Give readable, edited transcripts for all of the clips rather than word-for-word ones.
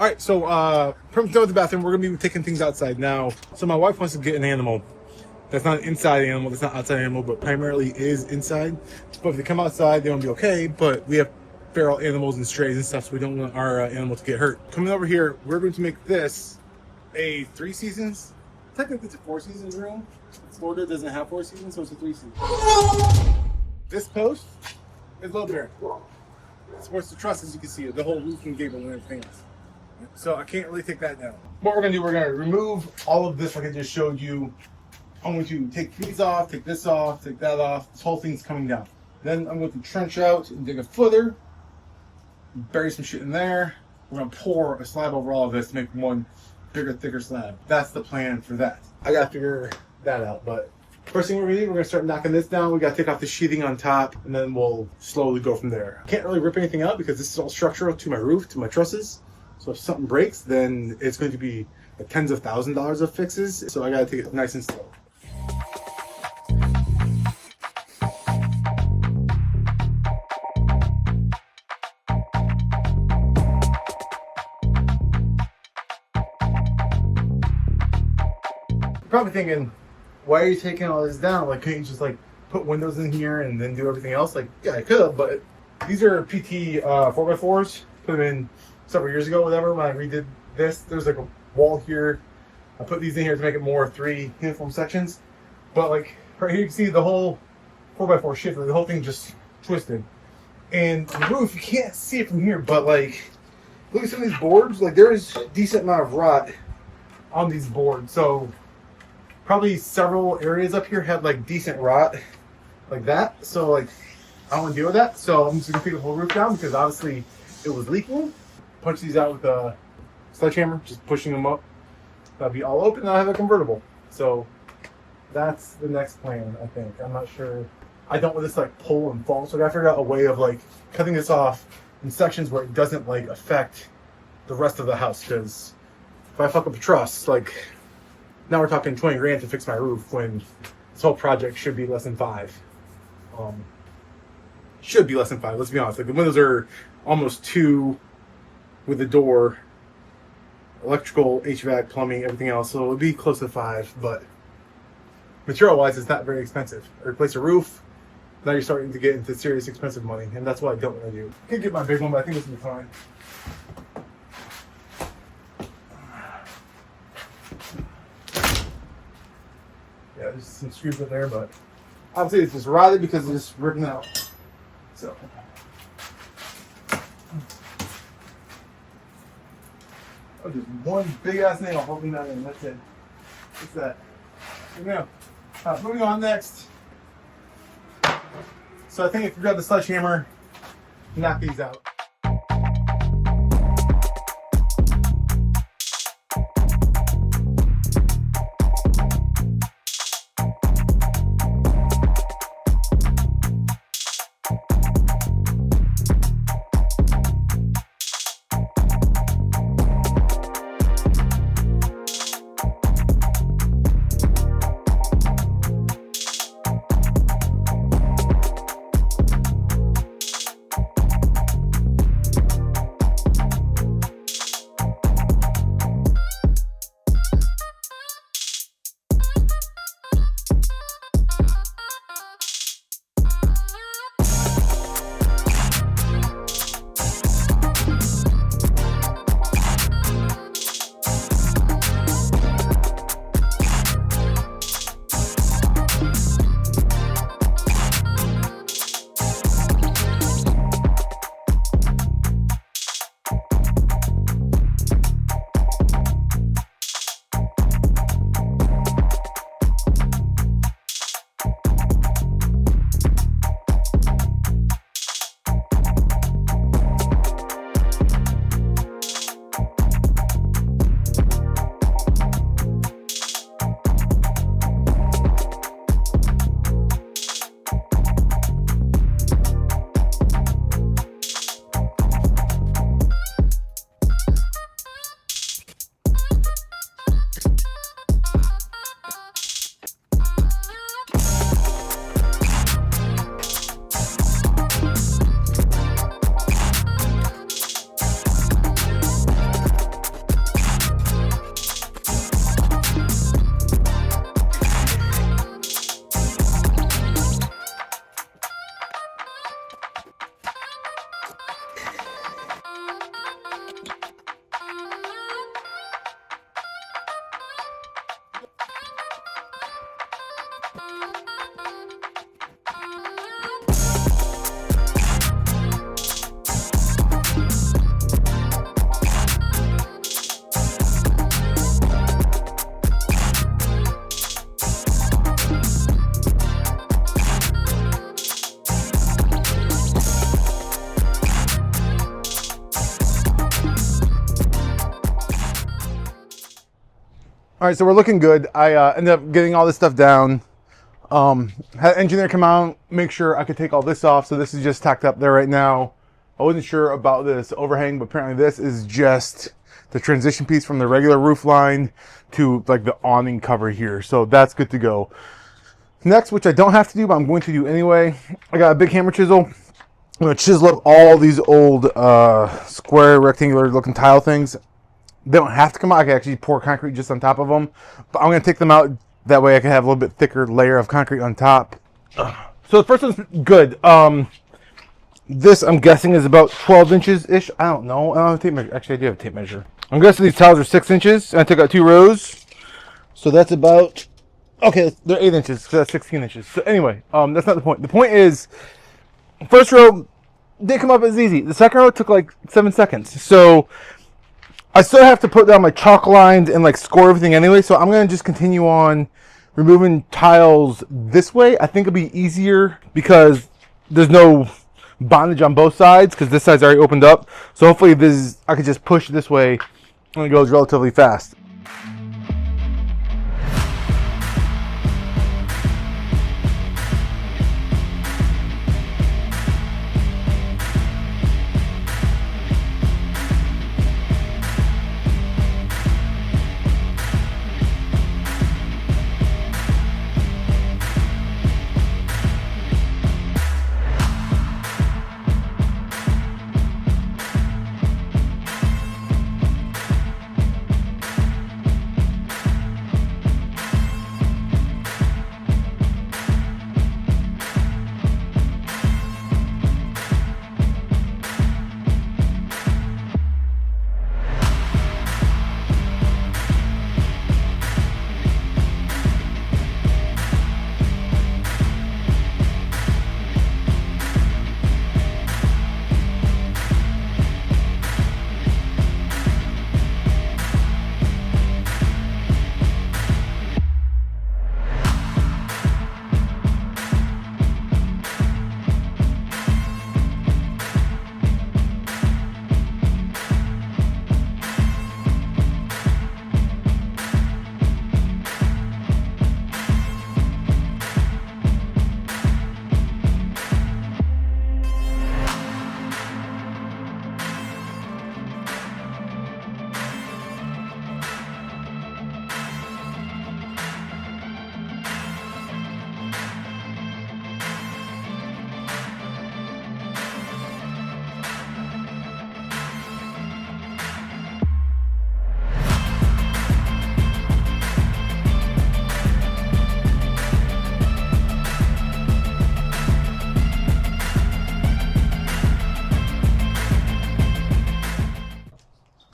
All right, so pretty much done with the bathroom. We're gonna be taking things outside now. So my wife wants to get an animal that's not an inside animal, that's not outside animal, but primarily is inside. But if they come outside, they won't be okay. But we have feral animals and strays and stuff, so we don't want our animal to get hurt. Coming over here, we're going to make this a 3 seasons. Technically, it's a 4 seasons room. Florida doesn't have 4 seasons, so it's a 3 seasons. This post is low there. It supports the truss, as you can see, the whole roof and gable and everything else. So I can't really take that down. What we're gonna do, we're gonna remove all of this like I just showed you. I'm going to take these off, take this off, take that off. This whole thing's coming down. Then I'm going to trench out and dig a footer, bury some shit in there. We're gonna pour a slab over all of this to make one bigger, thicker slab. That's the plan for that. I gotta figure that out, but first thing we're gonna do, we're gonna start knocking this down. We gotta take off the sheathing on top, and then we'll slowly go from there. I can't really rip anything out because this is all structural to my roof, to my trusses. So if something breaks, then it's going to be like tens of thousands of dollars of fixes. So I gotta take it nice and slow. Probably thinking, why are you taking all this down? Like, can't you just like put windows in here and then do everything else? Like, yeah, I could have, but these are PT 4x4s. Put them in several years ago, whatever. When I redid this, there's like a wall here. I put these in here to make it more 3 uniform sections. But like right here, you can see the whole 4x4 shift. Like, the whole thing just twisted. And the roof, you can't see it from here, but like, look at some of these boards. Like, there is a decent amount of rot on these boards. So probably several areas up here had like decent rot like that. So like, I don't want to deal with that. So I'm just gonna take the whole roof down because obviously it was leaking. Punch these out with a sledgehammer, just pushing them up. That'll be all open and I'll have a convertible. So that's the next plan, I think. I'm not sure. I don't want this to like pull and fall. So I gotta figure out a way of like cutting this off in sections where it doesn't like affect the rest of the house. Because if I fuck up a truss, like, now we're talking 20 grand to fix my roof when this whole project should be less than 5. Should be less than 5, let's be honest. Like, the windows are almost 2 with the door, electrical, HVAC, plumbing, everything else. So it would be close to 5, but material wise, it's not very expensive. I replace a roof, now you're starting to get into serious expensive money, and that's what I don't want to do. I could get my big one, but I think this will be fine. Yeah, there's some screws in there, but obviously it's just rotted because it's just ripping out. So oh, just one big ass nail holding that in. That's it. What's that? There we go. Moving on next. So I think if you grab the sledgehammer, knock these out. All right, so we're looking good. I ended up getting all this stuff down. Had an engineer come out, make sure I could take all this off. So this is just tacked up there right now. I wasn't sure about this overhang, but apparently this is just the transition piece from the regular roof line to like the awning cover here. So that's good to go. Next, which I don't have to do, but I'm going to do anyway, I got a big hammer chisel. I'm going to chisel up all these old square rectangular looking tile things. They don't have to come out. I can actually pour concrete just on top of them. But I'm going to take them out. That way I can have a little bit thicker layer of concrete on top. So the first one's good. This, I'm guessing, is about 12 inches-ish. I don't know. I don't have a tape measure. Actually, I do have a tape measure. I'm guessing these tiles are 6 inches. And I took out 2 rows. So that's about... Okay, they're 8 inches. So that's 16 inches. So anyway, that's not the point. The point is, first row did come up as easy. The second row took like 7 seconds. So... I still have to put down my chalk lines and like score everything anyway, so I'm going to just continue on removing tiles this way. I think it'll be easier because there's no bondage on both sides because this side's already opened up. So hopefully I could just push this way and it goes relatively fast.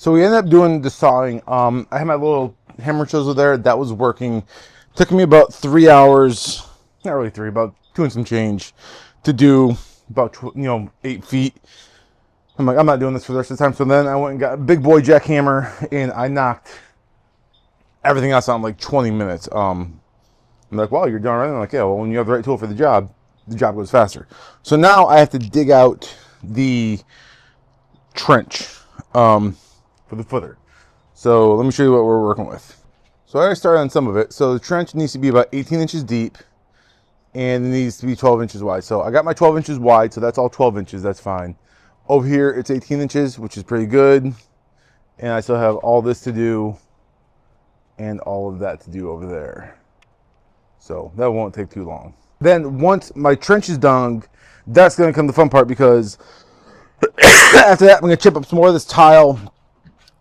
So we ended up doing the sawing. I had my little hammer chisel there. That was working. Took me about 3 hours, not really 3, about 2 and some change to do about 8 feet. I'm like, I'm not doing this for the rest of the time. So then I went and got a big boy jackhammer and I knocked everything else out in like 20 minutes. I'm like, well, you're done right? I'm like, yeah, well, when you have the right tool for the job goes faster. So now I have to dig out the trench for the footer. So let me show you what we're working with. So I already started on some of it. So the trench needs to be about 18 inches deep and it needs to be 12 inches wide. So I got my 12 inches wide, so that's all 12 inches, that's fine. Over here, it's 18 inches, which is pretty good. And I still have all this to do and all of that to do over there. So that won't take too long. Then once my trench is done, that's gonna come the fun part because after that, I'm gonna chip up some more of this tile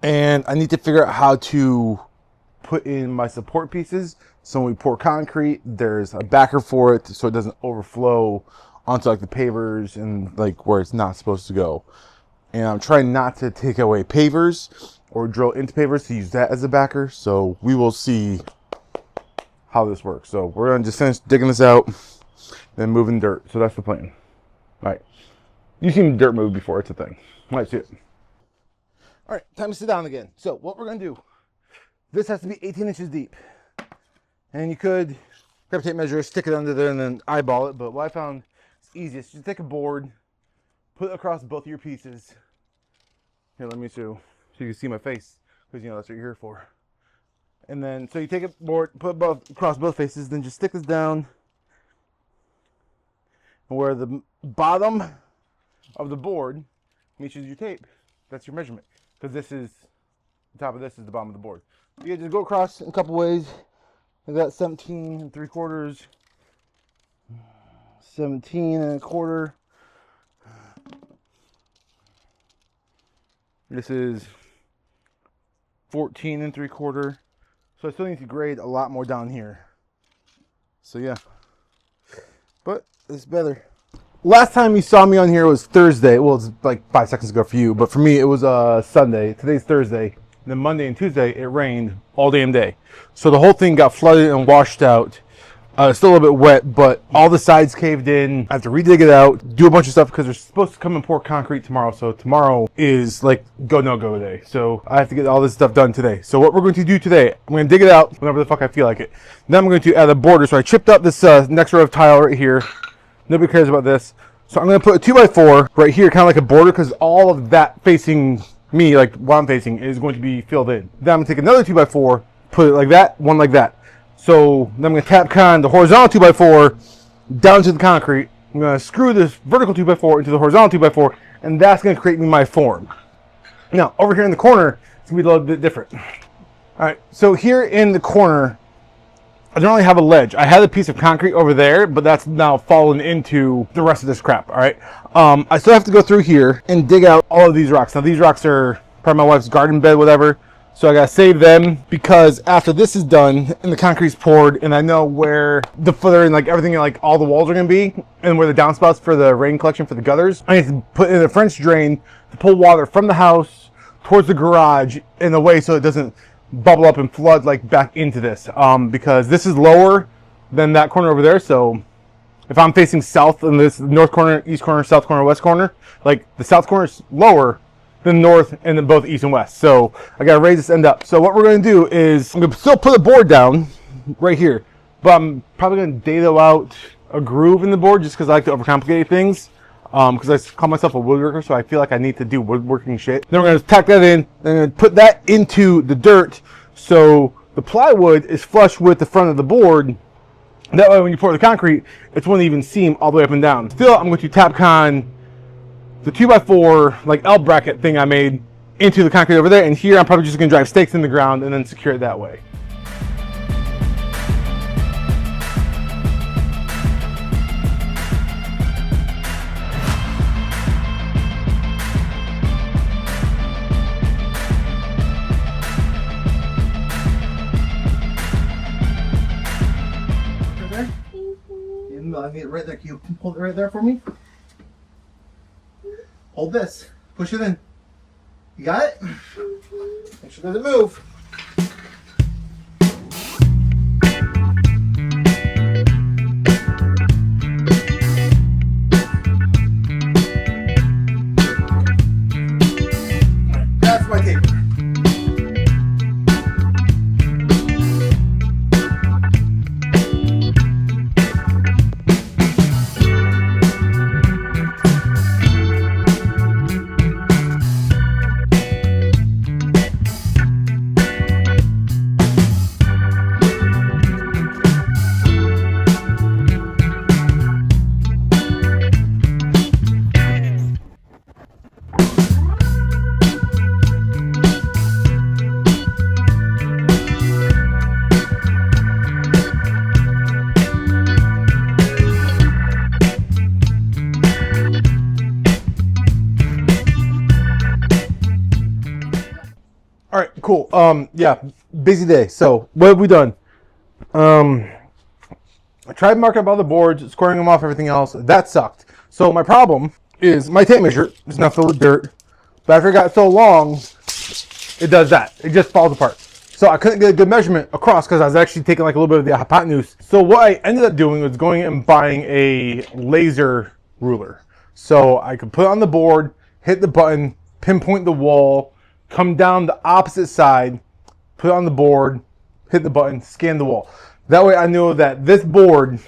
and I need to figure out how to put in my support pieces. So when we pour concrete, there's a backer for it so it doesn't overflow onto like the pavers and like where it's not supposed to go. And I'm trying not to take away pavers or drill into pavers to use that as a backer. So we will see how this works. So we're gonna just finish digging this out, then moving dirt. So that's the plan. All right. You've seen dirt move before, it's a thing. All right, see it. All right, time to sit down again. So what we're gonna do, this has to be 18 inches deep. And you could grab a tape measure, stick it under there and then eyeball it. But what I found is easiest, just take a board, put it across both of your pieces. Here, let me show so you can see my face, because that's what you're here for. And then, so you take it board, put it both across both faces, then just stick this down where the bottom of the board meets your tape. That's your measurement. Because this is, the top of this is the bottom of the board. You just go across in a couple ways. I got 17 3/4, 17 1/4. This is 14 3/4. So I still need to grade a lot more down here. So yeah, but it's better. Last time you saw me on here was Thursday. Well, it's like 5 seconds ago for you, but for me it was Sunday. Today's Thursday. And then Monday and Tuesday it rained all damn day. So the whole thing got flooded and washed out. It's still a little bit wet, but all the sides caved in. I have to redig it out, do a bunch of stuff because they're supposed to come and pour concrete tomorrow. So tomorrow is like go no go day. So I have to get all this stuff done today. So what we're going to do today, I'm going to dig it out whenever the fuck I feel like it. Then I'm going to add a border. So I chipped up this next row of tile right here. Nobody cares about this. So I'm going to put a 2x4 right here, kind of like a border, because all of that facing me, like what I'm facing, is going to be filled in. Then I'm going to take another 2x4, put it like that, one like that. So then I'm going to tap con the horizontal 2x4 down to the concrete. I'm going to screw this vertical 2x4 into the horizontal 2x4, and that's going to create me my form. Now, over here in the corner, it's going to be a little bit different. All right, so here in the corner, I don't really have a ledge. I had a piece of concrete over there, but that's now fallen into the rest of this crap, all right? I still have to go through here and dig out all of these rocks. Now, these rocks are part of my wife's garden bed, whatever. So I gotta save them because after this is done and the concrete's poured and I know where the footer and like everything, like all the walls are gonna be and where the downspouts for the rain collection for the gutters, I need to put in a French drain to pull water from the house towards the garage in a way so it doesn't bubble up and flood like back into this. Because this is lower than that corner over there. So if I'm facing south in this north corner, east corner, south corner, west corner, like the south corner is lower than north and then both east and west. So I gotta raise this end up. So what we're gonna do is I'm gonna still put a board down right here, but I'm probably gonna dado out a groove in the board just because I like to overcomplicate things. Because I call myself a woodworker, so I feel like I need to do woodworking shit. Then we're gonna tack that in, and put that into the dirt, so the plywood is flush with the front of the board. That way, when you pour the concrete, it's one even seam all the way up and down. Still, I'm going to tap con the 2x4 like L bracket thing I made into the concrete over there, and here I'm probably just gonna drive stakes in the ground and then secure it that way. I need it right there. Can you hold it right there for me? Hold this. Push it in. You got it? Make sure it doesn't move. That's my tape. All right, cool. Yeah, busy day. So what have we done? I tried marking up all the boards, squaring them off, everything else. That sucked. So my problem is my tape measure is not filled with dirt, but after it got so long, it does that. It just falls apart. So I couldn't get a good measurement across because I was actually taking like a little bit of the hypotenuse. So what I ended up doing was going and buying a laser ruler. So I could put it on the board, hit the button, pinpoint the wall, come down the opposite side, put it on the board, hit the button, scan the wall. That way I knew that this board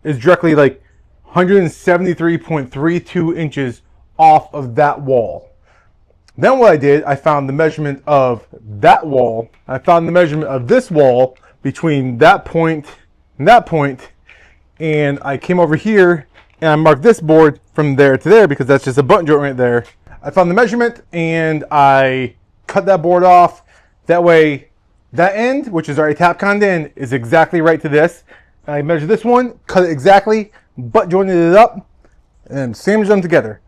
is directly like 173.32 inches off of that wall. Then what I did, I found the measurement of that wall. I found the measurement of this wall between that point and that point. And I came over here and I marked this board from there to there because that's just a button joint right there. I found the measurement and I cut that board off. That way, that end, which is already Tapconned in, is exactly right to this. And I measured this one, cut it exactly, butt jointed it up, and sandwiched them together.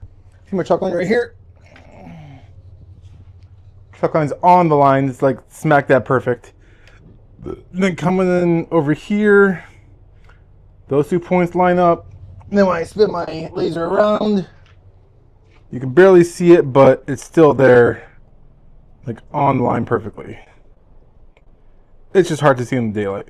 See my chalk line right here? Chalk line's on the line. It's like smack that perfect. Then coming in over here, those 2 points line up. And then when I spin my laser around, you can barely see it, but it's still there, like on the line perfectly. It's just hard to see in the daylight.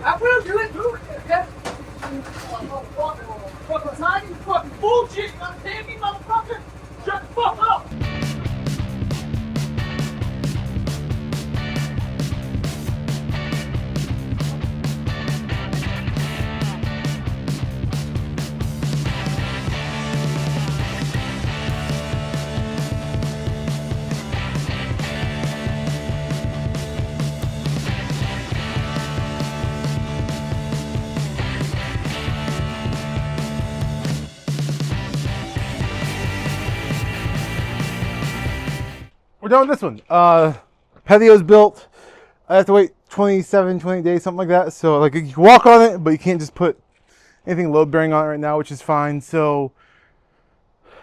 I will do it, do it. Yeah. Fucking bullshit. You understand me, motherfucker? Shut the fuck up. We're done with this one. Patio's built. I have to wait 27, 28 days, something like that. So like you can walk on it, but you can't just put anything load bearing on it right now, which is fine. So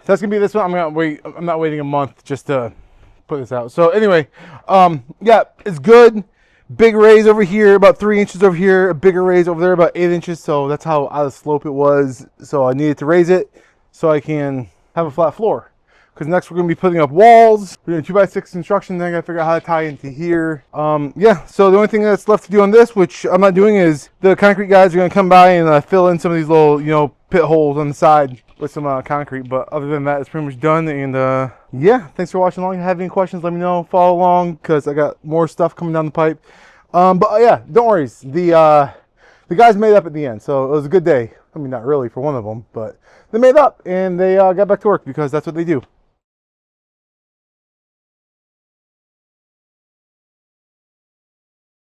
that's gonna be this one. I'm not waiting a month just to put this out. So anyway, yeah, it's good. Big raise over here, about 3 inches over here. A bigger raise over there, about 8 inches. So that's how out of slope it was. So I needed to raise it so I can have a flat floor. Because next we're going to be putting up walls. We're doing 2x6 construction. Then I got to figure out how to tie into here. Yeah, so the only thing that's left to do on this, which I'm not doing, is the concrete guys are going to come by and fill in some of these little, pit holes on the side with some concrete. But other than that, it's pretty much done. And yeah, thanks for watching along. If you have any questions, let me know. Follow along because I got more stuff coming down the pipe. But yeah, don't worry. The guys made up at the end, so it was a good day. I mean, not really for one of them, but they made up and they got back to work because that's what they do.